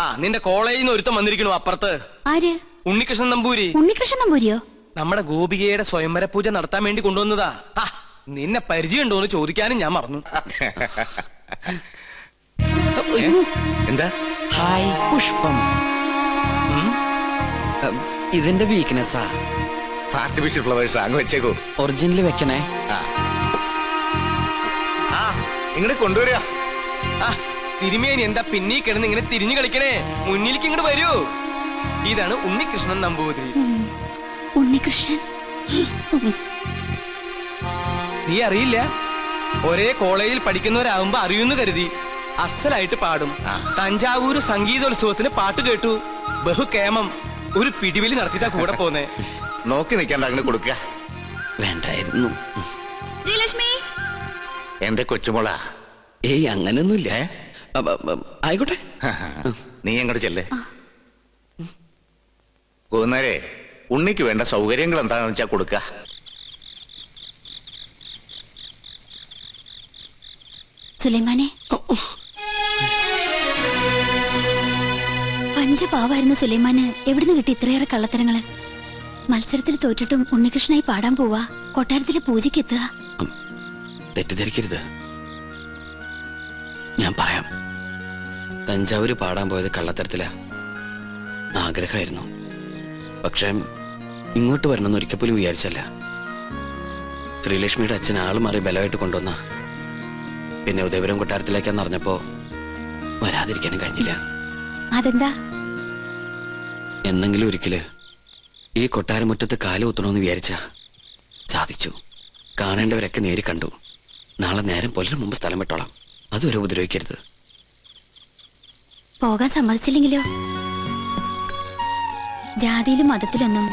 ആ നിന്റെ കോളേജിൽ നിന്ന് ഒരുത്തം വന്നിരിക്കണു അപ്പുറത്ത്. ആര്? ഉണ്ണികൃഷ്ണൻ നമ്പൂരി. ഉണ്ണികൃഷ്ണൻ നമ്പൂരിയോ? നമ്മുടെ ഗോപികയുടെ സ്വയംവര പൂജ നടത്താൻ വേണ്ടി കൊണ്ടുവന്നതാ. നിന്നെ പരിചയമുണ്ടോന്ന് ചോദിക്കാനും ഞാൻ മറന്നു. എന്താ? ഹായ് പുഷ്പം. ഇതിന്റെ വീക്ക്നെസ്സാ. ആർട്ടിഫിഷ്യൽ ഫ്ലവേഴ്സ് അങ്ങ് വെച്ചേക്കോ. ഒറിജിനൽ വെക്കണേ. ഇങ്ങോട്ട് കൊണ്ടുവരിക. തിരുമേനി എന്താ പിന്നീ കിടന്ന് ഇങ്ങനെ തിരിഞ്ഞു കളിക്കണേ? മുന്നിലേക്ക് ഇങ്ങോട്ട് വരൂ. ഇതാണ് ഉണ്ണികൃഷ്ണൻ നമ്പൂതിരി. ഉണ്ണികൃഷ്ണൻ നീ അറിയില്ല? ഒരേ കോളേജിൽ പഠിക്കുന്നവരാകുമ്പോ അറിയുന്നു കരുതി. അസലായിട്ട് പാടും. തഞ്ചാവൂര് സംഗീതോത്സവത്തിന് പാട്ട് കേട്ടു. ബഹുകേമം. ഒരു പിടിവലി നടത്തിയിട്ടാ കൂടെ പോന്നേ. നോക്കി നിൽക്കാണ്ട് അങ്ങനെ കൊടുക്കുക. വേണ്ടായിരുന്നു. എന്റെ കൊച്ചുമോള. ഏയ് അങ്ങനൊന്നുമില്ല. ആയിക്കോട്ടെ, നീ അങ്ങോട്ട് ചെല്ലേ. പോകുന്നേരെ ഉണ്ണിക്ക് വേണ്ട സൗകര്യങ്ങൾ എന്താണെന്ന് വെച്ചാ കൊടുക്ക. സുലൈമാനെ, പഞ്ചപാവായിരുന്ന സുലൈമാന് എവിടുന്ന് കിട്ടി ഇത്രയേറെ കള്ളത്തരങ്ങള്? മത്സരത്തിൽ തോറ്റിട്ടും ഉണ്ണികൃഷ്ണനായി പാടാൻ പോവാ. കൊട്ടാരത്തിലെ പൂജയ്ക്ക് എത്തുക. തെറ്റിദ്ധരിക്കരുത്. ഞാൻ പറയാം. തഞ്ചാവൂര് പാടാൻ പോയത് കള്ളത്തരത്തില. ആഗ്രഹമായിരുന്നു. പക്ഷെ ഇങ്ങോട്ട് വരണമെന്ന് ഒരിക്കൽ പോലും വിചാരിച്ചല്ല. ശ്രീലക്ഷ്മിയുടെ അച്ഛൻ ആള് മാറി ബലമായിട്ട് കൊണ്ടുവന്ന. പിന്നെ ഉദയപുരം കൊട്ടാരത്തിലേക്കാന്ന് അറിഞ്ഞപ്പോ വരാതിരിക്കാനും കഴിഞ്ഞില്ല. അതെന്താ? എന്നെങ്കിലും ഒരിക്കല് ഈ കൊട്ടാരമുറ്റത്ത് കാല് കുത്തണമെന്ന് വിചാരിച്ച സാധിച്ചു. കാണേണ്ടവരൊക്കെ നേരി കണ്ടു. നാളെ നേരം പുലരും മുമ്പ് സ്ഥലം വിട്ടോളാം. അതുവരെ ഉപദ്രവിക്കരുത്. പോകാൻ സമ്മതിച്ചില്ലെങ്കിലോ? ജാതിയിലും മതത്തിലൊന്നും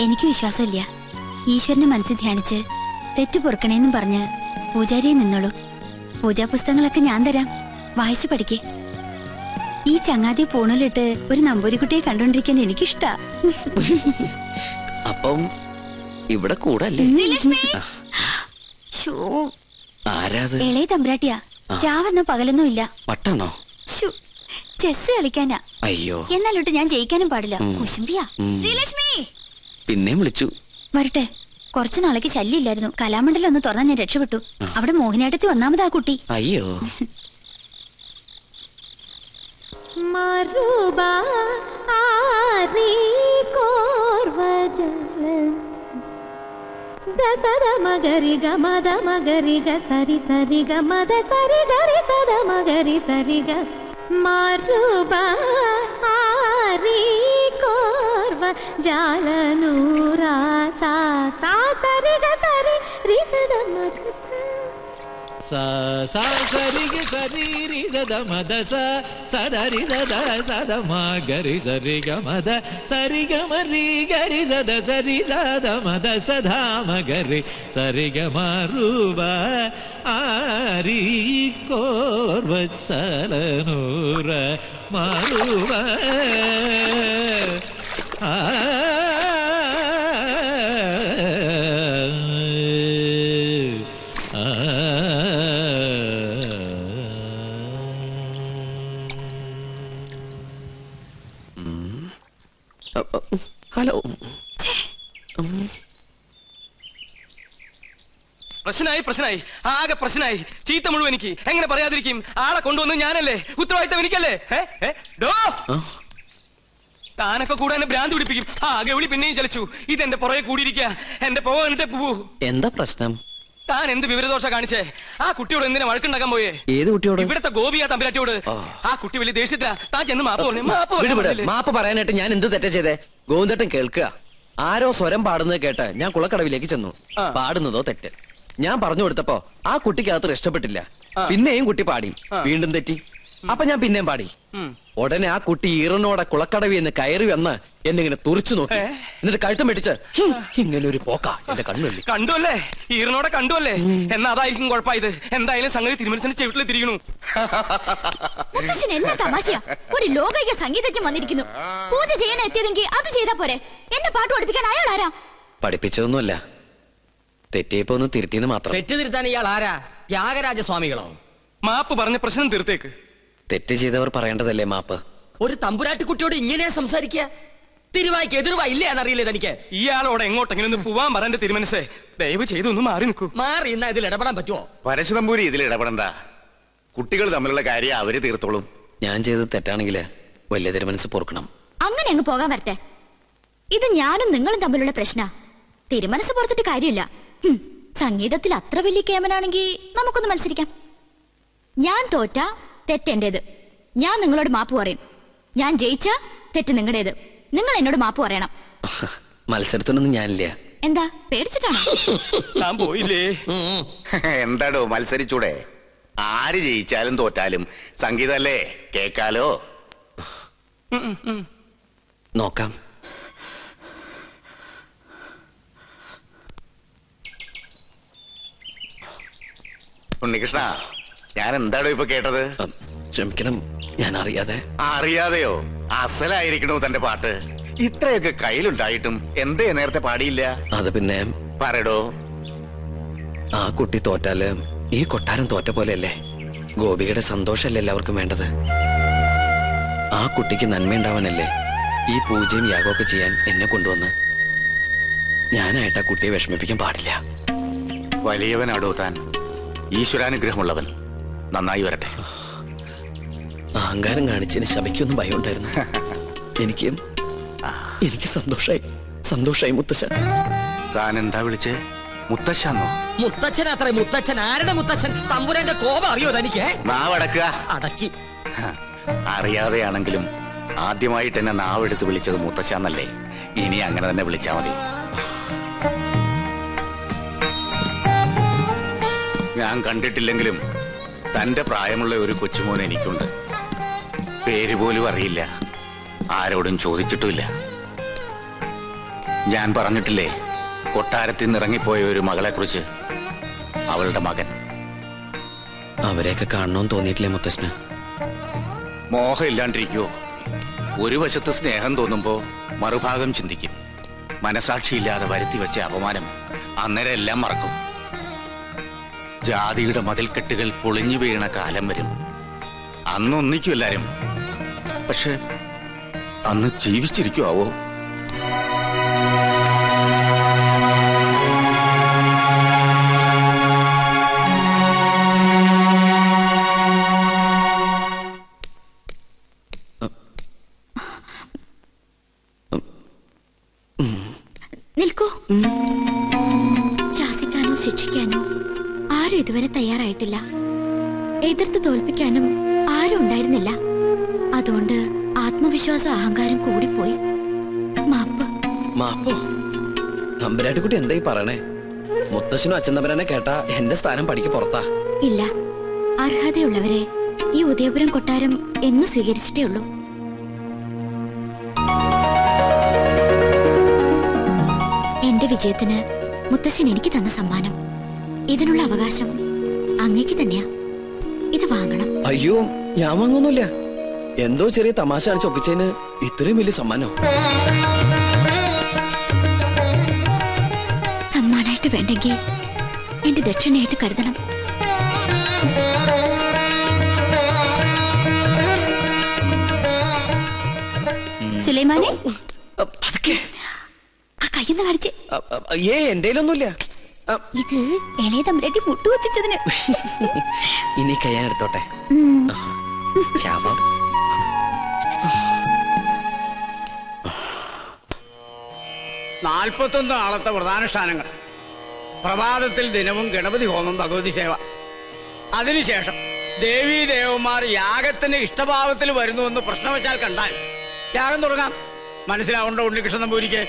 എനിക്ക് വിശ്വാസമില്ല. ഈശ്വരനെ മനസ്സിൽ ധ്യാനിച്ച് തെറ്റു പൊറുക്കണേന്നും പറഞ്ഞ് പൂജാരിയെ നിന്നോളൂ. പൂജാ പുസ്തകങ്ങളൊക്കെ ഞാൻ തരാം, വായിച്ചു പഠിക്കേ. ഈ ചങ്ങാതി പൂണലിട്ട് ഒരു നമ്പൂരിക്കുട്ടിയെ കണ്ടോണ്ടിരിക്കാൻ എനിക്കിഷ്ടാ. അപ്പം ഇവിടെ കൂടല്ലേ? ആരാത്? ഇളയ തമ്പ്രാട്ടിയാ. രാവെന്നോ പകലൊന്നും ഇല്ല. പട്ടാണോ? ചെസ് കളിക്കാനാ. അയ്യോ, എന്നാലോട്ട് ഞാൻ ജയിക്കാനും പാടില്ല. കുശുംബിയാ. പിന്നെയും വിളിച്ചു. വരട്ടെ. കുറച്ചു നാളേക്ക് ശല്യമില്ലായിരുന്നു. കലാമണ്ഡലം ഒന്ന് തുറന്നാൽ ഞാൻ രക്ഷപ്പെട്ടു. അവിടെ മോഹിനിയാട്ടത്തി ഒന്നാമതാ കുട്ടി. അയ്യോ, സദ മഗരി ഗ മദ മഗരി ഗ സരി സരി ഗ മദ സരി ഗരി സദ മഗരി സരി ഗ മരുബ ആരി കോർവ ജാലനൂര സാ സാ സരി ഗ സരി രി സദ മഗ sa sa sari ga sari ri ga da ma da sa sa da ri da da sa da ma ga ri sa ri ga ma da sari ga ma ri ga ri da da sa ri da da ma da sa dha ma ga ri sa ri ga ma ru ba a ri kor vachalanura ma ru ba a hello. പ്രശ്നമായി ആകെ പ്രശ്നമായി. ചീത്ത മുഴുവൻ എനിക്ക്. എങ്ങനെ പറയാതിരിക്കും? ആളെ കൊണ്ടുവന്ന് ഞാനല്ലേ, ഉത്തരവാദിത്തം എനിക്കല്ലേ. താനൊക്കെ കൂടെ എന്നെ ഭ്രാന്ത് പിടിപ്പിക്കും. ഗൗളി പിന്നെയും ചലിച്ചു. ഇതെന്റെ പുറകെ കൂടിയിരിക്കുക. എന്റെ പോകട്ടെ പൂ. എന്താ പ്രശ്നം? താൻ എന്ത് വിവരദോഷ കാണിച്ചേ? ആ കുട്ടിയോട് എന്തിനാ വഴക്കുണ്ടാക്കാൻ പോയേ? ഏത് കുട്ടിയോട്? ഇവിടത്തെ ഗോപിയ തമ്പുരാട്ടിയോട്. ആ കുട്ടി വലിയ ദേഷ്യത്തിലാ. താൻ ചെന്ന് മാപ്പ് പറഞ്ഞു. മാപ്പ് പറയാനായിട്ട് ഞാൻ എന്ത് തെറ്റാ ചെയ്തേ? ഗോവിന്ദേട്ടൻ കേൾക്കുക. ആരോ സ്വരം പാടുന്നത് കേട്ട് ഞാൻ കുളക്കടവിലേക്ക് ചെന്നു. പാടുന്നതോ തെറ്റ്. ഞാൻ പറഞ്ഞു കൊടുത്തപ്പോ ആ കുട്ടിക്കകത്ത് ഇഷ്ടപ്പെട്ടില്ല. പിന്നെയും കുട്ടി പാടി. വീണ്ടും തെറ്റി. അപ്പൊ ഞാൻ പിന്നെയും പാടി. ഉടനെ ആ കുട്ടി ഈറനോടെ കുളക്കടവി എന്ന് കയറി വന്ന് എന്നിങ്ങനെ തുറിച്ചു നോക്കി. എന്നിട്ട് കഴുത്തം പിടിച്ച് ഇങ്ങനെ ഒരു പോക്ക എന്റെ കണ്ണുള്ളി. കണ്ടുവല്ലേ? ഈറനോടെ കണ്ടുവല്ലേ? എന്നാ അതായിരിക്കും കുഴപ്പമായത്. എന്തായാലും സംഗതി തിരുമനസിന്റെ ചെവിട്ടിൽ തിരികണു. എന്താ തമാശയാ? ഒരു ലോകൈക സംഗീതജ്ഞൻ വന്നിരിക്കുന്നു. പൂജ ചെയ്യാൻ എത്തിയതെങ്കിൽ അത് ചെയ്താ പോരെ. എന്നെ പാട്ട് പഠിപ്പിക്കാൻ അയാൾ ആരാ? പഠിപ്പിച്ചതൊന്നുമല്ല, തെറ്റിയപ്പോ ഒന്ന് തിരുത്തിന്ന് മാത്രം. തെറ്റ് തിരുത്താൻ ഇയാൾ ആരാ? ത്യാഗരാജസ്വാമികളോ? മാപ്പ് പറഞ്ഞ പ്രശ്നം തീർത്തേക്ക്. തെറ്റ് ചെയ്തവർ പറയേണ്ടതല്ലേ മാപ്പ്? ഒരു തമ്പുരാട്ടിക്കുട്ടിയോട് ഇങ്ങനെയാ സംസാരിക്കുക? തിരുവായ്ക്ക് എതിർവാ ഇല്ലേ എന്നറിയില്ലേ തനിക്ക്? ഇയാളോട് എങ്ങോട്ടെങ്കിലും ഒന്ന് പോവാൻ പറയാൻ തിരുമനസേ, ദയവ് ചെയ്ത് ഒന്ന് മാറി നിൽക്കൂ. മാറി ഇന്നാ ഇതിൽ ഇടപെടാൻ പറ്റുമോ? പരശുതമ്പൂരി ഇതിൽ ഇടപെടണ്ട. കുട്ടികൾ തമ്മിലുള്ള കാര്യം അവര് തീർത്തോളും. ഞാൻ ചെയ്തത് തെറ്റാണെങ്കിൽ വലിയ തിരുമനസ് പൊറുക്കണം. അങ്ങനെ അങ്ങ് പോകാൻ വരട്ടെ. ഇത് ഞാനും നിങ്ങളും തമ്മിലുള്ള പ്രശ്ന. തിരുമനസ് പുറത്തിട്ട് കാര്യമില്ല. സംഗീതത്തിൽ അത്ര വലിയ കേമനാണെങ്കിൽ നമുക്കൊന്ന് മത്സരിക്കാം. ഞാൻ തോറ്റ തെറ്റെന്റേത്. ഞാൻ നിങ്ങളോട് മാപ്പ് പറയും. ഞാൻ ജയിച്ച തെറ്റ് നിങ്ങളുടേത്. നിങ്ങൾ എന്നോട് മാപ്പ് പറയണം. മത്സരത്തിനൊന്നും ഞാനില്ല. എന്താ പേടിച്ചിട്ടാണോ? ഞാൻ പോയില്ലേ? എന്താടോ മത്സരിച്ചൂടെ? ആര് ജയിച്ചാലും തോറ്റാലും സംഗീതല്ലേ, കേക്കാലോ. നോക്കാം. ഉണ്ണികൃഷ്ണ, ഞാൻ എന്താടോ ഇപ്പൊ കേട്ടത്? ക്ഷമിക്കണം, ഞാൻ അറിയാതെ. അറിയാതെയോ? അസലായിരിക്കണോ തന്റെ പാട്ട്? ഇത്രയൊക്കെ കയ്യിലുണ്ടായിട്ടും എന്തേ നേരത്തെ പാടിയില്ല? അത് പിന്നെ പറയടോ. ആ കുട്ടി തോറ്റാല് ഈ കൊട്ടാരം തോറ്റ പോലെയല്ലേ? ഗോപികയുടെ സന്തോഷമല്ലേ എല്ലാവർക്കും വേണ്ടത്? ആ കുട്ടിക്ക് നന്മയുണ്ടാവാനല്ലേ ഈ പൂജയും യാഗമൊക്കെ ചെയ്യാൻ എന്നെ കൊണ്ടുവന്ന്. ഞാനായിട്ട് ആ കുട്ടിയെ വിഷമിപ്പിക്കാൻ പാടില്ല. വലിയവനാടോ താൻ, ഈശ്വരാനുഗ്രഹമുള്ളവൻ. നന്നായി വരട്ടെ. അഹങ്കാരം കാണിച്ചതിന് ശബയ്ക്കൊന്നും ഭയം ഉണ്ടായിരുന്നു. എനിക്ക് സന്തോഷായി മുത്തശ്ശ. താൻ എന്താ വിളിച്ചേ? മുത്തശ്ശന്നോ? മുത്തച്ഛൻ അത്ര മുത്തച്ഛൻ? ആരുടെ മുത്തച്ഛൻ? തമ്പുരാന്റെ കോപം അറിയോ തനിക്ക്? നാവടക്കുക. അടക്കി. അറിയാതെയാണെങ്കിലും ആദ്യമായിട്ട് എന്നെ നാവെടുത്ത് വിളിച്ചത് മുത്തശ്ശന്നല്ലേ? ഇനി അങ്ങനെ തന്നെ വിളിച്ചാ മതി. ഞാൻ കണ്ടിട്ടില്ലെങ്കിലും തന്റെ പ്രായമുള്ള ഒരു കൊച്ചുമോൻ എനിക്കുണ്ട്. പേര് പോലും അറിയില്ല, ആരോടും ചോദിച്ചിട്ടുമില്ല. ഞാൻ പറഞ്ഞിട്ടില്ലേ കൊട്ടാരത്തിൽ നിന്ന് ഇറങ്ങിപ്പോയ ഒരു മകളെ കുറിച്ച്? അവളുടെ മകൻ. അവരെയൊക്കെ കാണണമെന്ന് തോന്നിയിട്ടില്ലേ മുത്തശ്ശന്? മോഹം ഇല്ലാണ്ടിരിക്കുവോ? ഒരു വശത്ത് സ്നേഹം തോന്നുമ്പോ മറുഭാഗം ചിന്തിക്കും. മനസാക്ഷിയില്ലാതെ വരുത്തി വെച്ച അപമാനം അന്നേരം എല്ലാം മറക്കും. ജാതിയുടെ മതിൽക്കെട്ടുകൾ പൊളിഞ്ഞു വീണ കാലം വരും. അന്ന് ഒന്നിക്കും എല്ലാരും. പക്ഷെ അന്ന് ജീവിച്ചിരിക്കുവോ? നിൽക്കൂ. ശാസിക്കാനോ ശിക്ഷിക്കാനോ ആരും ഇതുവരെ തയ്യാറായിട്ടില്ല. എതിർത്ത് തോൽപ്പിക്കാനും ആരും ഉണ്ടായിരുന്നില്ല. അതുകൊണ്ട് ആത്മവിശ്വാസം അഹങ്കാരം കൂടിപ്പോയി. മാപ്പോ? തമ്പുരാട്ടിക്കുട്ടി എന്തായി പറയണേ? മുത്തശ്ശനും അച്ഛൻ തമ്പുരാനെ കേട്ടാ എന്റെ സ്ഥാനം പടിക്ക് പുറത്താ. ഇല്ല, അർഹതയുള്ളവരെ ഈ ഉദയപുരം കൊട്ടാരം എന്ന് സ്വീകരിച്ചിട്ടേ ഉള്ളൂ. എന്റെ വിജയത്തിന് മുത്തശ്ശൻ എനിക്ക് തന്ന സമ്മാനം. ഇതിനുള്ള അവകാശം അങ്ങേക്ക് തന്നെയാ. ഇത് വാങ്ങണം. അയ്യോ, ഞാൻ വാങ്ങൊന്നുമില്ല. എന്തോ ചെറിയ തമാശ കാണിച്ച് ഒപ്പിച്ചതിന് ഇത്രയും വലിയ സമ്മാനോ? സമ്മാനായിട്ട് വേണ്ടെങ്കിൽ എന്റെ ദക്ഷിണയായിട്ട് കരുതണം. സുലൈമാനെ, ആ കയ്യെന്ന് കാണിച്ച്. എന്റെയിലൊന്നുമില്ല. ഇത് ഇളയ തമ്പുരാട്ടി മുട്ടുകുത്തിച്ചതിന്. ഇനി കയ്യാൻ എടുത്തോട്ടെ. ശാപം. 41 നാളത്തെ വ്രതാനുഷ്ഠാനങ്ങൾ. പ്രഭാതത്തിൽ ദിനവും ഗണപതി ഹോമം, ഭഗവതി സേവ. അതിനുശേഷം ദേവീ ദേവന്മാർ യാഗത്തിന് ഇഷ്ടഭാവത്തിൽ വരുന്നുവെന്ന് പ്രശ്നവശാൽ കണ്ടാൽ യാഗം തുടങ്ങാം. മനസ്സിലാവുണ്ടോ ഉണ്ണികൃഷ്ണൻ നമ്പൂരിക്ക്?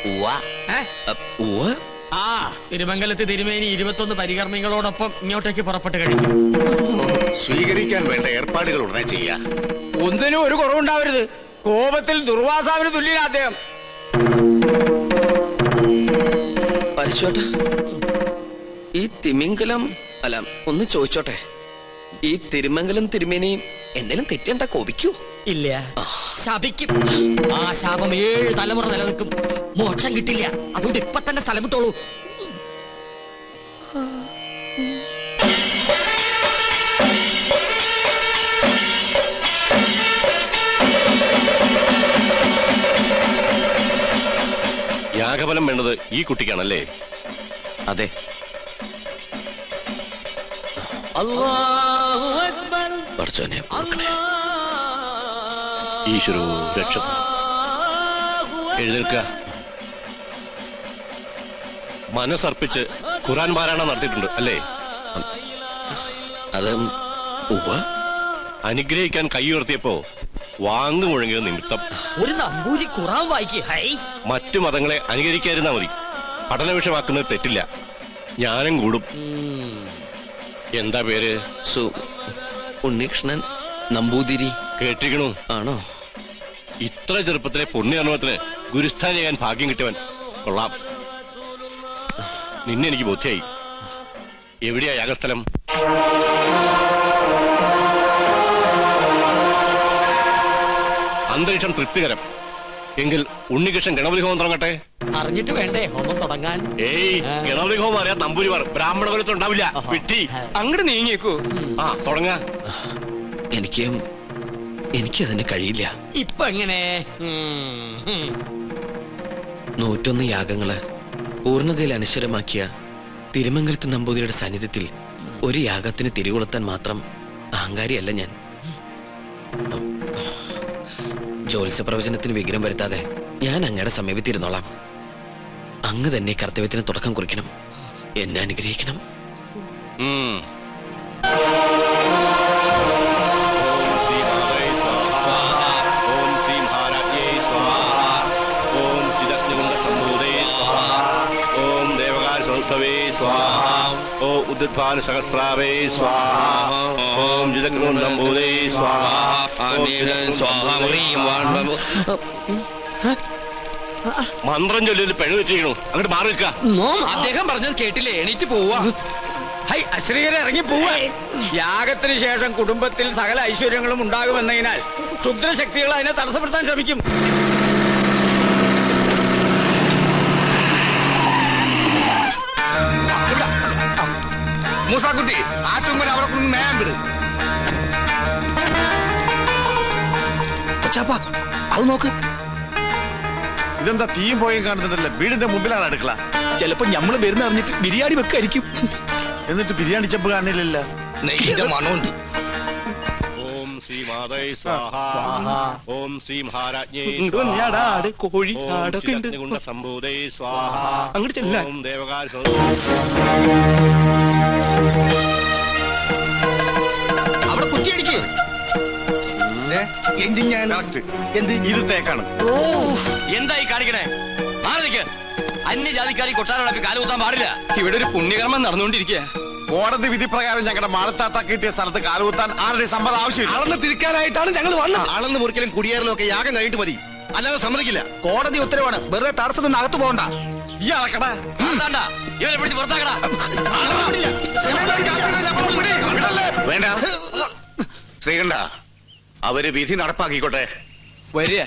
ആ തിരുമംഗലത്ത് തിരുമേനി 21 പരികർമ്മികളോടൊപ്പം ഇങ്ങോട്ടേക്ക് പുറപ്പെട്ട് കഴിഞ്ഞു. സ്വീകരിക്കാൻ വേണ്ട ഏർപ്പാടുകൾ ഉടനെ ചെയ്യാ. ഒന്നിനും ഒരു കുറവുണ്ടാവരുത്. കോപത്തിൽ ദുർവാസാവിന് തുല്യനാ അദ്ദേഹം. പരിശോട്ടെ, ഈ തിമിംഗലം അല്ല, ഒന്ന് ചോദിച്ചോട്ടെ, ഈ തിരുമംഗലം തിരുമേനി എന്തെങ്കിലും തെറ്റണ്ട കോപിക്കൂ? ഇല്ല, ശപിക്കും. ആ ശാപം 7 തലമുറ നിലനിൽക്കും. മോക്ഷം കിട്ടില്ല. അതുകൊണ്ട് ഇപ്പൊ തന്നെ സ്ഥലം വിട്ടോളൂ. കർമ്മഫലം വേണ്ടത് ഈ കുട്ടിക്കാണല്ലേ? അതെ. പഠിച്ചോനെ ഈശ്വരോ രക്ഷ. എഴുന്നേൽക്കുക. മനസ്സർപ്പിച്ച് ഖുർആൻ പാരായണം നടത്തിയിട്ടുണ്ട് അല്ലേ? അത് അനുഗ്രഹിക്കാൻ കൈ ഉയർത്തിയപ്പോ വാങ്ങു മുഴങ്ങിയത് നിമിത്തം. ഒരു നമ്പൂരി ഖുറാൻ വായിക്ക്. ഹൈ, മറ്റു മതങ്ങളെ അനുകരിക്കാതിരുന്നാ മതി. പഠന വിഷയമാക്കുന്നത് തെറ്റില്ല. ജ്ഞാനം കൂടും. എന്താ പേര്? ഉണ്ണികൃഷ്ണൻ നമ്പൂതിരി. കേട്ടിരിക്കണു? ആണോ? ഇത്ര ചെറുപ്പത്തിലെ പുണ്യകർമ്മത്തിന് ഗുരുസ്ഥാനിയാകാൻ ഭാഗ്യം കിട്ടിയവൻ. കൊള്ളാം. നിന്നെ എനിക്ക് ബോധ്യായി. എവിടെയാ യാഗസ്ഥലം? അന്തരീക്ഷം തൃപ്തികരം. എങ്കിൽ ഉണ്ണികൃഷ്ണൻ ഗണപതി ഹോമം തുടങ്ങട്ടെ. അറിഞ്ഞിട്ട് വേണ്ടേ ഹോമം തുടങ്ങാൻ? ഏയ്, ഗണപതി ഹോമം അറിയാൻ നമ്പൂരിമാർ ബ്രാഹ്മണ കുലത്തിൽ ഉണ്ടാവില്ല. വിട്ടി അങ്ങോട്ട് നീങ്ങിയേക്കൂ. ആ തുടങ്ങാ. എനിക്കതിന് കഴിയില്ല. ഇപ്പൊ എങ്ങനെ? 101 യാഗങ്ങള് പൂർണ്ണതയിൽ അനശ്വരമാക്കിയ തിരുമംഗലത്ത് നമ്പൂതിരിയുടെ സാന്നിധ്യത്തിൽ ഒരു യാഗത്തിന് തിരികൊളുത്താൻ മാത്രം അഹങ്കാരിയല്ല ഞാൻ. ജ്യോത്സ്യ പ്രവചനത്തിന് വിഘ്നം വരുത്താതെ ഞാൻ അങ്ങയുടെ സമീപത്തിരുന്നോളാം. അങ്ങ് തന്നെ കർത്തവ്യത്തിന് തുടക്കം കുറിക്കണം. എന്നെ അനുഗ്രഹിക്കണം. ഓം ഉദ്ധാന സഹസ്രാവേ സ്വാഹ. ഓം ജിതഗ്നോന്നംബൂദേ സ്വാഹ. മന്ത്രം ചൊല്ലിയത് പെഴു തെറ്റിക്കണു. അങ്ങോട്ട് മാറി നിൽക്കുക. അദ്ദേഹം പറഞ്ഞത് കേട്ടില്ലേ? എണീറ്റ് പോവാ. ഹൈ, അശ്രീകരെ ഇറങ്ങി പോവാ. യാഗത്തിന് ശേഷം കുടുംബത്തിൽ സകല ഐശ്വര്യങ്ങളും ഉണ്ടാകുമെന്നതിനാൽ ക്ഷുദ്രശക്തികൾ അതിനെ തടസ്സപ്പെടുത്താൻ ശ്രമിക്കും. മൂസാക്കുട്ടി, ആ ചുമര അവിടെ കൊണ്ട് മേയാൻ വിട്. അത് നോക്ക്. ഇതെന്താ തീയും പോയും കാണുന്നുണ്ടല്ലോ? വീടിന്റെ മുമ്പിലാണ് അടുക്കള. ചിലപ്പോ ഞമ്മള് വരുന്ന അറിഞ്ഞിട്ട് ബിരിയാണി വെക്കായിരിക്കും. എന്നിട്ട് ബിരിയാണി ചെമ്പ് കാണില്ലല്ല. നെയ്യുടെ മണമുണ്ട്. ഓം ശ്രീ മാതേ സ്വാഹ. ഓം ശ്രീ മഹാരാജ്ഞേ കോഴി സംഭൂതേ സ്വാഹ. അങ്ങോട്ട് ചെല്ല. ഓം ദേവകാല അവിടെ കുറ്റിയടിക്ക്. ഇത് തേക്കാണ്. എന്തായി കാണിക്കണേ? അന്യജാതിക്കാരി കൊട്ടാരം കാലുകുത്താൻ പാടില്ല. ഇവിടെ ഒരു പുണ്യകർമ്മം നടന്നുകൊണ്ടിരിക്കുക. കോടതി വിധി പ്രകാരം ഞങ്ങളുടെ മാളത്താത്ത കിട്ടിയ സ്ഥലത്ത് കാലുകുത്താൻ ആരുടെ സമ്മതം ആവശ്യമില്ല. അളന്ന് തിരിക്കാനായിട്ടാണ് ഞങ്ങൾ വന്നത്. അളന്ന് മുറിക്കലും കുടിയേറലും ഒക്കെ യാഗം കഴിഞ്ഞിട്ട് മതി, അല്ലാതെ സമ്മതിക്കില്ല. കോടതി ഉത്തരവാണ്. വെറുതെ തടസ്സം നിന്ന് അകത്ത് പോകണ്ട. ഈ അളക്കടാ. ഇവരെ പിടിച്ച് പുറത്താക്കടാ. വേണ്ട ശ്രീകണ്ഠ, അവര് വിധി നടപ്പാക്കിക്കോട്ടെ. വരിക.